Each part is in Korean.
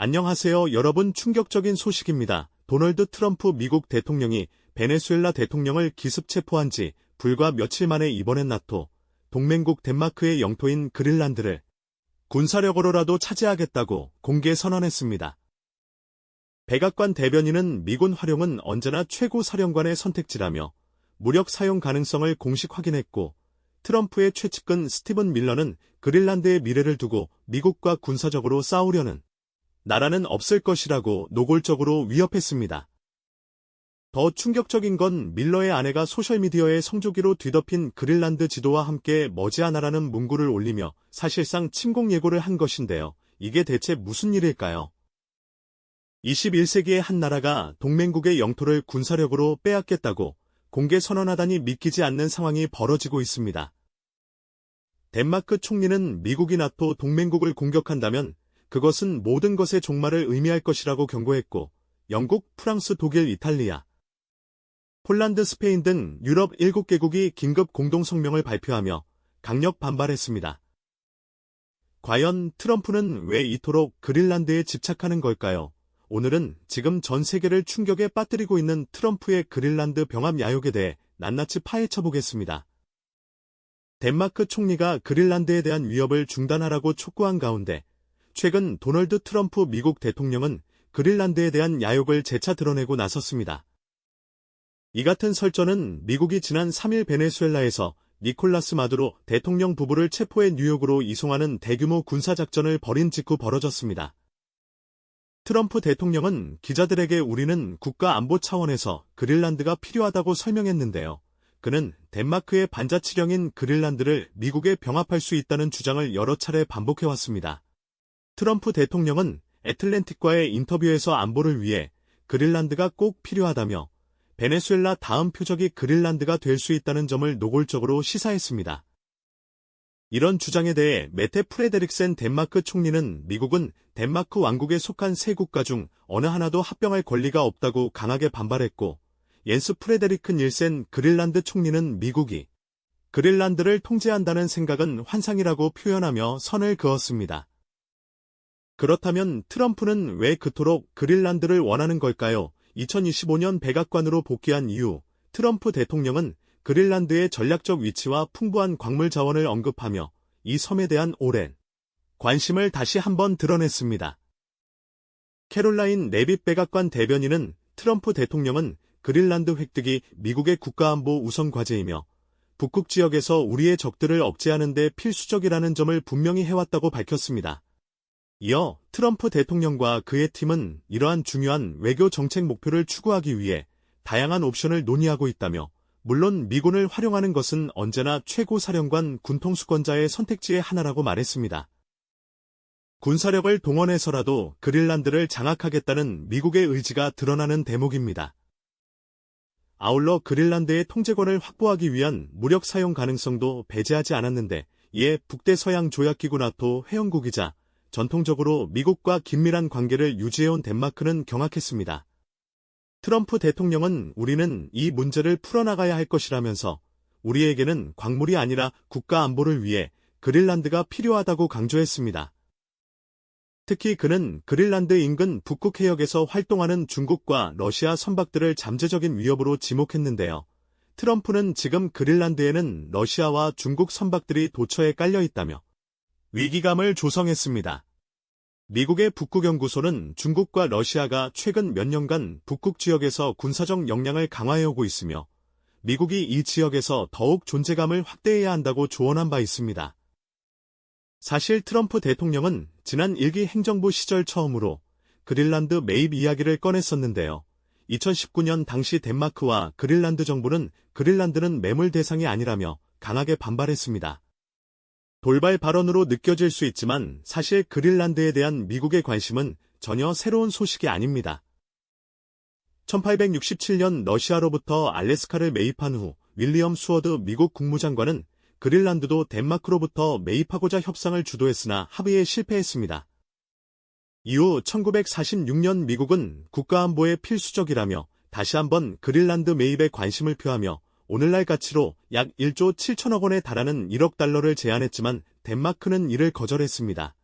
안녕하세요 여러분 충격적인 소식입니다. 도널드 트럼프 미국 대통령이 베네수엘라 대통령을 기습 체포한 지 불과 며칠 만에 이번엔 나토, 동맹국 덴마크의 영토인 그린란드를 군사력으로라도 차지하겠다고 공개 선언했습니다. 백악관 대변인은 미군 활용은 언제나 최고 사령관의 선택지라며 무력 사용 가능성을 공식 확인했고 트럼프의 최측근 스티븐 밀러는 그린란드의 미래를 두고 미국과 군사적으로 싸우려는 나라는 없을 것이라고 노골적으로 위협했습니다. 더 충격적인 건 밀러의 아내가 소셜미디어에 성조기로 뒤덮인 그린란드 지도와 함께 머지않아라는 문구를 올리며 사실상 침공 예고를 한 것인데요. 이게 대체 무슨 일일까요? 21세기의 한 나라가 동맹국의 영토를 군사력으로 빼앗겠다고 공개 선언하다니 믿기지 않는 상황이 벌어지고 있습니다. 덴마크 총리는 미국이 나토 동맹국을 공격한다면 그것은 모든 것의 종말을 의미할 것이라고 경고했고 영국, 프랑스, 독일, 이탈리아, 폴란드, 스페인 등 유럽 7개국이 긴급 공동성명을 발표하며 강력 반발했습니다. 과연 트럼프는 왜 이토록 그린란드에 집착하는 걸까요? 오늘은 지금 전 세계를 충격에 빠뜨리고 있는 트럼프의 그린란드 병합 야욕에 대해 낱낱이 파헤쳐보겠습니다. 덴마크 총리가 그린란드에 대한 위협을 중단하라고 촉구한 가운데 최근 도널드 트럼프 미국 대통령은 그린란드에 대한 야욕을 재차 드러내고 나섰습니다. 이 같은 설전은 미국이 지난 3일 베네수엘라에서 니콜라스 마두로 대통령 부부를 체포해 뉴욕으로 이송하는 대규모 군사작전을 벌인 직후 벌어졌습니다. 트럼프 대통령은 기자들에게 우리는 국가 안보 차원에서 그린란드가 필요하다고 설명했는데요. 그는 덴마크의 반자치령인 그린란드를 미국에 병합할 수 있다는 주장을 여러 차례 반복해왔습니다. 트럼프 대통령은 애틀랜틱과의 인터뷰에서 안보를 위해 그린란드가 꼭 필요하다며 베네수엘라 다음 표적이 그린란드가 될 수 있다는 점을 노골적으로 시사했습니다. 이런 주장에 대해 메테 프레데릭센 덴마크 총리는 미국은 덴마크 왕국에 속한 세 국가 중 어느 하나도 합병할 권리가 없다고 강하게 반발했고 옌스 프레데리큰 일센 그린란드 총리는 미국이 그린란드를 통제한다는 생각은 환상이라고 표현하며 선을 그었습니다. 그렇다면 트럼프는 왜 그토록 그린란드를 원하는 걸까요? 2025년 백악관으로 복귀한 이후 트럼프 대통령은 그린란드의 전략적 위치와 풍부한 광물 자원을 언급하며 이 섬에 대한 오랜 관심을 다시 한번 드러냈습니다. 캐롤라인 레빗 백악관 대변인은 트럼프 대통령은 그린란드 획득이 미국의 국가안보 우선 과제이며 북극 지역에서 우리의 적들을 억제하는 데 필수적이라는 점을 분명히 해왔다고 밝혔습니다. 이어 트럼프 대통령과 그의 팀은 이러한 중요한 외교 정책 목표를 추구하기 위해 다양한 옵션을 논의하고 있다며 물론 미군을 활용하는 것은 언제나 최고 사령관 군통수권자의 선택지의 하나라고 말했습니다. 군사력을 동원해서라도 그린란드를 장악하겠다는 미국의 의지가 드러나는 대목입니다. 아울러 그린란드의 통제권을 확보하기 위한 무력 사용 가능성도 배제하지 않았는데 이에 북대서양 조약기구 나토 회원국이자 전통적으로 미국과 긴밀한 관계를 유지해온 덴마크는 경악했습니다. 트럼프 대통령은 우리는 이 문제를 풀어나가야 할 것이라면서 우리에게는 광물이 아니라 국가 안보를 위해 그린란드가 필요하다고 강조했습니다. 특히 그는 그린란드 인근 북극 해역에서 활동하는 중국과 러시아 선박들을 잠재적인 위협으로 지목했는데요. 트럼프는 지금 그린란드에는 러시아와 중국 선박들이 도처에 깔려 있다며 위기감을 조성했습니다. 미국의 북극연구소는 중국과 러시아가 최근 몇 년간 북극 지역에서 군사적 역량을 강화해오고 있으며 미국이 이 지역에서 더욱 존재감을 확대해야 한다고 조언한 바 있습니다. 사실 트럼프 대통령은 지난 1기 행정부 시절 처음으로 그린란드 매입 이야기를 꺼냈었는데요. 2019년 당시 덴마크와 그린란드 정부는 그린란드는 매물 대상이 아니라며 강하게 반발했습니다. 돌발 발언으로 느껴질 수 있지만 사실 그린란드에 대한 미국의 관심은 전혀 새로운 소식이 아닙니다. 1867년 러시아로부터 알래스카를 매입한 후 윌리엄 수워드 미국 국무장관은 그린란드도 덴마크로부터 매입하고자 협상을 주도했으나 합의에 실패했습니다. 이후 1946년 미국은 국가안보에 필수적이라며 다시 한번 그린란드 매입에 관심을 표하며 오늘날 가치로 약 1조 7천억 원에 달하는 1억 달러를 제안했지만 덴마크는 이를 거절했습니다.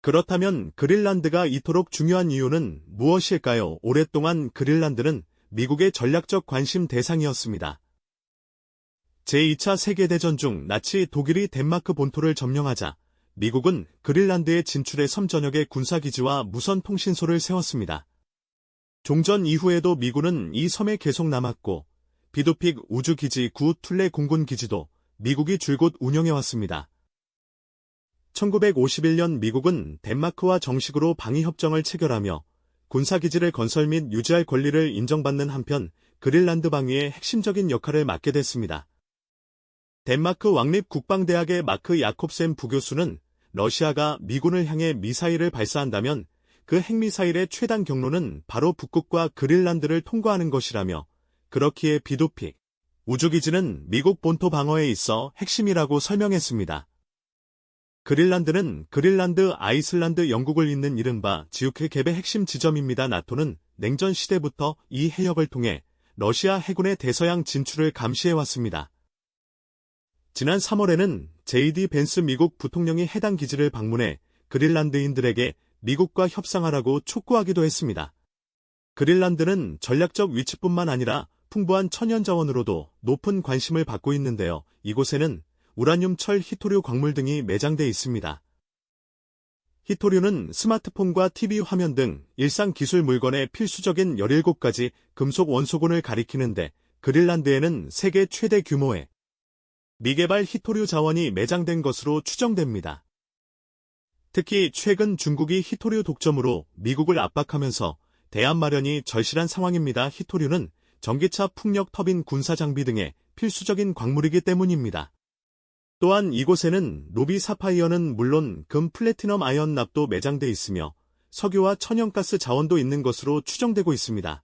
그렇다면 그린란드가 이토록 중요한 이유는 무엇일까요? 오랫동안 그린란드는 미국의 전략적 관심 대상이었습니다. 제2차 세계대전 중 나치 독일이 덴마크 본토를 점령하자 미국은 그린란드의 진출에 섬 전역에 군사기지와 무선 통신소를 세웠습니다. 종전 이후에도 미군은 이 섬에 계속 남았고 비도픽 우주기지 구 툴레 공군기지도 미국이 줄곧 운영해왔습니다. 1951년 미국은 덴마크와 정식으로 방위협정을 체결하며 군사기지를 건설 및 유지할 권리를 인정받는 한편 그린란드 방위의 핵심적인 역할을 맡게 됐습니다. 덴마크 왕립 국방대학의 마크 야콥센 부교수는 러시아가 미군을 향해 미사일을 발사한다면 그 핵미사일의 최단 경로는 바로 북극과 그린란드를 통과하는 것이라며 그렇기에 비도픽 우주기지는 미국 본토 방어에 있어 핵심이라고 설명했습니다. 그린란드는 그린란드, 아이슬란드, 영국을 잇는 이른바 지우케 갭의 핵심 지점입니다. 나토는 냉전 시대부터 이 해역을 통해 러시아 해군의 대서양 진출을 감시해왔습니다. 지난 3월에는 JD 벤스 미국 부통령이 해당 기지를 방문해 그린란드인들에게 미국과 협상하라고 촉구하기도 했습니다. 그린란드는 전략적 위치뿐만 아니라 풍부한 천연자원으로도 높은 관심을 받고 있는데요. 이곳에는 우라늄, 철, 히토류 광물 등이 매장돼 있습니다. 히토류는 스마트폰과 TV 화면 등 일상 기술 물건의 필수적인 17가지 금속 원소군을 가리키는데 그린란드에는 세계 최대 규모의 미개발 히토류 자원이 매장된 것으로 추정됩니다. 특히 최근 중국이 히토류 독점으로 미국을 압박하면서 대안 마련이 절실한 상황입니다. 히토류는 전기차 풍력 터빈 군사 장비 등의 필수적인 광물이기 때문입니다. 또한 이곳에는 루비 사파이어는 물론 금 플래티넘 아연 납도 매장돼 있으며 석유와 천연가스 자원도 있는 것으로 추정되고 있습니다.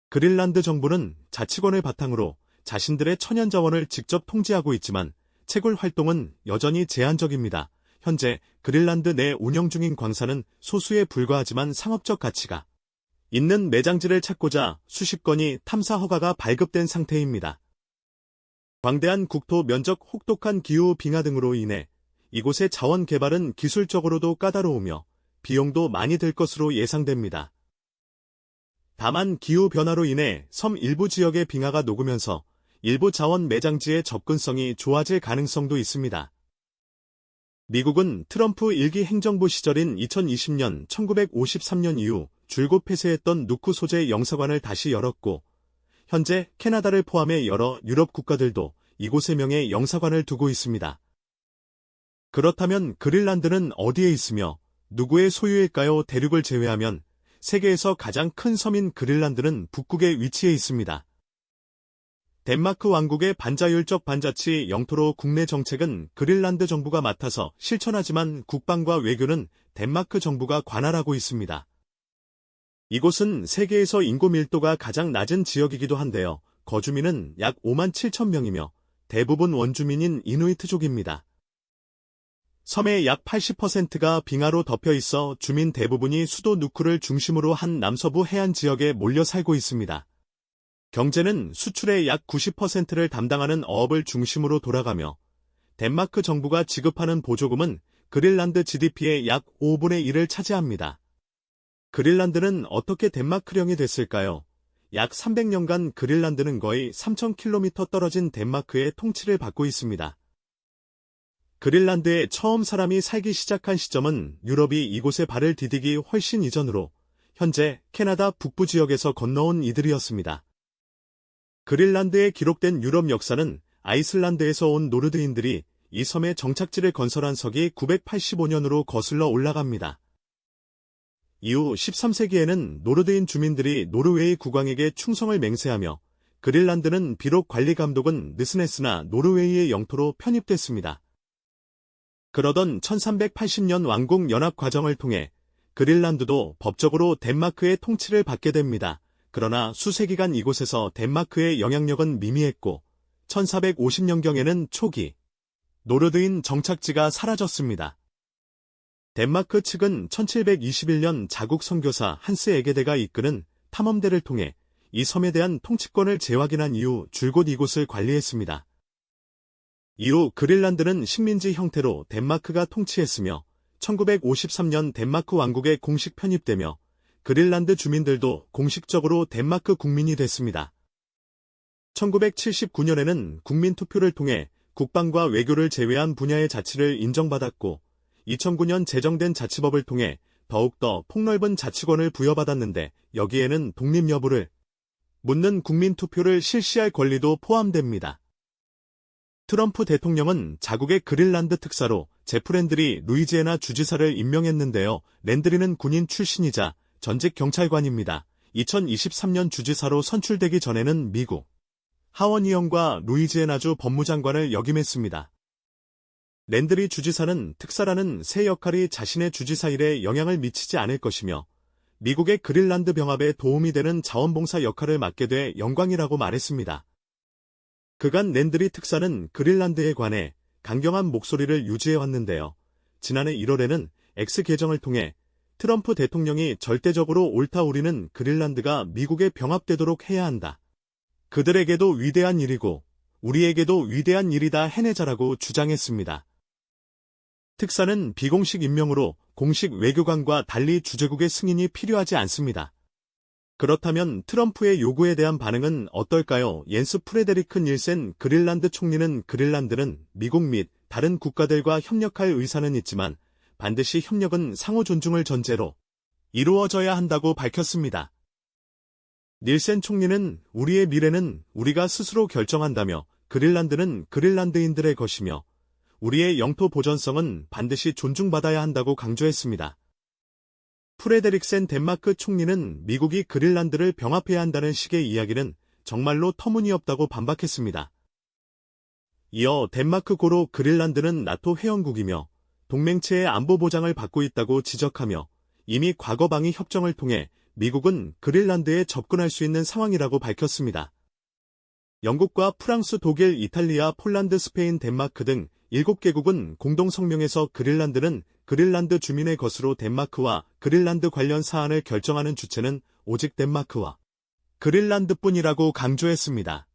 그린란드 정부는 자치권을 바탕으로 자신들의 천연자원을 직접 통제하고 있지만 채굴 활동은 여전히 제한적입니다. 현재 그린란드 내 운영 중인 광산은 소수에 불과하지만 상업적 가치가 있는 매장지를 찾고자 수십 건이 탐사 허가가 발급된 상태입니다. 광대한 국토 면적, 혹독한 기후 빙하 등으로 인해 이곳의 자원 개발은 기술적으로도 까다로우며 비용도 많이 들 것으로 예상됩니다. 다만 기후 변화로 인해 섬 일부 지역의 빙하가 녹으면서 일부 자원 매장지의 접근성이 좋아질 가능성도 있습니다. 미국은 트럼프 1기 행정부 시절인 2020년 1953년 이후 줄곧 폐쇄했던 누크 소재 영사관을 다시 열었고 현재 캐나다를 포함해 여러 유럽 국가들도 이곳의 명에 영사관을 두고 있습니다. 그렇다면 그린란드는 어디에 있으며 누구의 소유일까요? 대륙을 제외하면 세계에서 가장 큰 섬인 그린란드는 북극에 위치해 있습니다. 덴마크 왕국의 반자율적 반자치 영토로 국내 정책은 그린란드 정부가 맡아서 실천하지만 국방과 외교는 덴마크 정부가 관할하고 있습니다. 이곳은 세계에서 인구 밀도가 가장 낮은 지역이기도 한데요. 거주민은 약 5만 7천 명이며 대부분 원주민인 이누이트족입니다. 섬의 약 80%가 빙하로 덮여 있어 주민 대부분이 수도 누크를 중심으로 한 남서부 해안 지역에 몰려 살고 있습니다. 경제는 수출의 약 90%를 담당하는 어업을 중심으로 돌아가며 덴마크 정부가 지급하는 보조금은 그린란드 GDP의 약 5분의 1을 차지합니다. 그린란드는 어떻게 덴마크령이 됐을까요? 약 300년간 그린란드는 거의 3,000km 떨어진 덴마크의 통치를 받고 있습니다. 그린란드에 처음 사람이 살기 시작한 시점은 유럽이 이곳에 발을 디디기 훨씬 이전으로 현재 캐나다 북부 지역에서 건너온 이들이었습니다. 그린란드에 기록된 유럽 역사는 아이슬란드에서 온 노르드인들이 이 섬에 정착지를 건설한 서기 985년으로 거슬러 올라갑니다. 이후 13세기에는 노르드인 주민들이 노르웨이 국왕에게 충성을 맹세하며 그린란드는 비록 관리 감독은 느스네스나 노르웨이의 영토로 편입됐습니다. 그러던 1380년 왕국 연합 과정을 통해 그린란드도 법적으로 덴마크의 통치를 받게 됩니다. 그러나 수세기간 이곳에서 덴마크의 영향력은 미미했고 1450년경에는 초기 노르드인 정착지가 사라졌습니다. 덴마크 측은 1721년 자국 선교사 한스 에게데가 이끄는 탐험대를 통해 이 섬에 대한 통치권을 재확인한 이후 줄곧 이곳을 관리했습니다. 이후 그린란드는 식민지 형태로 덴마크가 통치했으며 1953년 덴마크 왕국에 공식 편입되며 그린란드 주민들도 공식적으로 덴마크 국민이 됐습니다. 1979년에는 국민투표를 통해 국방과 외교를 제외한 분야의 자치를 인정받았고 2009년 제정된 자치법을 통해 더욱더 폭넓은 자치권을 부여받았는데 여기에는 독립 여부를 묻는 국민투표를 실시할 권리도 포함됩니다. 트럼프 대통령은 자국의 그린란드 특사로 제프 랜드리 루이지애나 주지사를 임명했는데요. 랜드리는 군인 출신이자 전직 경찰관입니다. 2023년 주지사로 선출되기 전에는 미국 하원 의원과 루이지애나주 법무장관을 역임했습니다. 랜드리 주지사는 특사라는 새 역할이 자신의 주지사 일에 영향을 미치지 않을 것이며 미국의 그린란드 병합에 도움이 되는 자원봉사 역할을 맡게 돼 영광이라고 말했습니다. 그간 랜드리 특사는 그린란드에 관해 강경한 목소리를 유지해왔는데요. 지난해 1월에는 X 계정을 통해 트럼프 대통령이 절대적으로 옳다 우리는 그린란드가 미국에 병합되도록 해야 한다. 그들에게도 위대한 일이고 우리에게도 위대한 일이다 해내자라고 주장했습니다. 특사는 비공식 임명으로 공식 외교관과 달리 주재국의 승인이 필요하지 않습니다. 그렇다면 트럼프의 요구에 대한 반응은 어떨까요? 옌스 프레데리크 닐센 그린란드 총리는 그린란드는 미국 및 다른 국가들과 협력할 의사는 있지만 반드시 협력은 상호 존중을 전제로 이루어져야 한다고 밝혔습니다. 닐센 총리는 우리의 미래는 우리가 스스로 결정한다며 그린란드는 그린란드인들의 것이며 우리의 영토 보전성은 반드시 존중받아야 한다고 강조했습니다. 프레데릭센 덴마크 총리는 미국이 그린란드를 병합해야 한다는 식의 이야기는 정말로 터무니없다고 반박했습니다. 이어 덴마크 고로 그린란드는 나토 회원국이며 동맹체의 안보 보장을 받고 있다고 지적하며 이미 과거 방위 협정을 통해 미국은 그린란드에 접근할 수 있는 상황이라고 밝혔습니다. 영국과 프랑스, 독일, 이탈리아, 폴란드, 스페인, 덴마크 등 7개국은 공동성명에서 그린란드는 그린란드 주민의 것으로 덴마크와 그린란드 관련 사안을 결정하는 주체는 오직 덴마크와 그린란드뿐이라고 강조했습니다.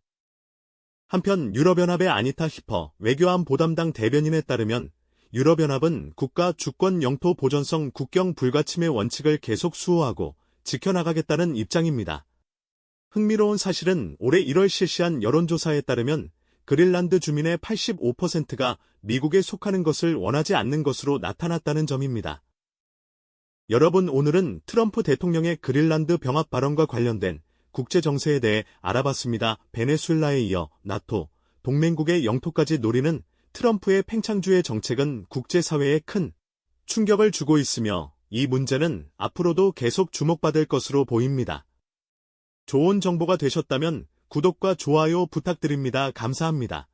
한편 유럽연합의 아니타 히퍼 외교안 보담당 대변인에 따르면 유럽연합은 국가 주권 영토 보전성 국경 불가침의 원칙을 계속 수호하고 지켜나가겠다는 입장입니다. 흥미로운 사실은 올해 1월 실시한 여론조사에 따르면 그린란드 주민의 85%가 미국에 속하는 것을 원하지 않는 것으로 나타났다는 점입니다. 여러분, 오늘은 트럼프 대통령의 그린란드 병합 발언과 관련된 국제 정세에 대해 알아봤습니다. 베네수엘라에 이어 나토, 동맹국의 영토까지 노리는 트럼프의 팽창주의 정책은 국제사회에 큰 충격을 주고 있으며 이 문제는 앞으로도 계속 주목받을 것으로 보입니다. 좋은 정보가 되셨다면 구독과 좋아요 부탁드립니다. 감사합니다.